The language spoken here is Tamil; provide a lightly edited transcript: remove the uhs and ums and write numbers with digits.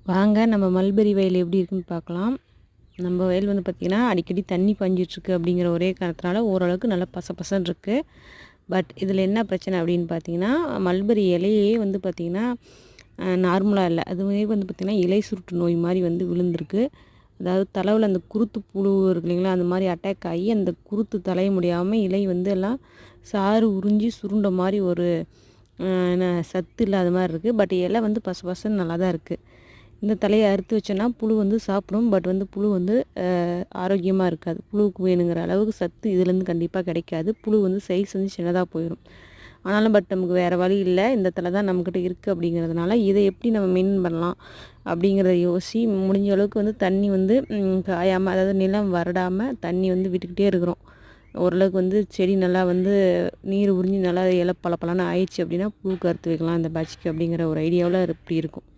வாங்க நம்ம மல்பெரி வயல் எப்படி இருக்குன்னு பார்க்கலாம். நம்ம வயல் வந்து பார்த்திங்கன்னா அடிக்கடி தண்ணி பாஞ்சிட்ருக்கு அப்படிங்கிற ஒரே காரணத்தினால ஓரளவுக்கு நல்லா பசபசன்னு இருக்குது. பட் இதில் என்ன பிரச்சனை அப்படின்னு பார்த்தீங்கன்னா, மல்பெரி இலையே வந்து பார்த்திங்கன்னா நார்மலாக இல்லை. அதுவே வந்து பார்த்திங்கன்னா இலை சுருட்டு நோய் மாதிரி வந்து விழுந்திருக்கு. அதாவது தலைவில் அந்த குருத்து புழு இருக்கு இல்லைங்களா, அந்த மாதிரி அட்டாக் ஆகி அந்த குருத்து தலைய முடியாமல் இலை வந்து எல்லாம் சாறு உறிஞ்சி சுருண்ட மாதிரி ஒரு சத்து இல்லாத மாதிரி இருக்குது. பட் இலை வந்து பசபசன்னு நல்லா தான் இருக்குது. இந்த தலையை அறுத்து வச்சோன்னா புழு வந்து சாப்பிடும். பட் வந்து புழு வந்து ஆரோக்கியமாக இருக்காது. புழுவுக்கு வேணுங்கிற அளவுக்கு சத்து இதுலேருந்து கண்டிப்பாக கிடைக்காது. புழு வந்து சைஸ் வந்து சின்னதாக போயிடும். ஆனாலும் பட் நமக்கு வேறு வழி இல்லை, இந்த தலை தான் நம்மக்கிட்ட இருக்குது அப்படிங்கிறதுனால இதை எப்படி நம்ம மெயின்டைன் பண்ணலாம் அப்படிங்கிறத யோசி முடிஞ்ச அளவுக்கு வந்து தண்ணி வந்து காயாமல், அதாவது நிலம் வரடாமல் தண்ணி வந்து விட்டுக்கிட்டே இருக்கிறோம். ஓரளவுக்கு வந்து செடி நல்லா வந்து நீர் உறிஞ்சி நல்லா இலை பலப்பலன்னு ஆயிடுச்சு அப்படின்னா புழுக்கு அறுத்து வைக்கலாம் இந்த பேட்சுக்கு அப்படிங்கிற ஒரு ஐடியாவில் இப்படி இருக்கும்.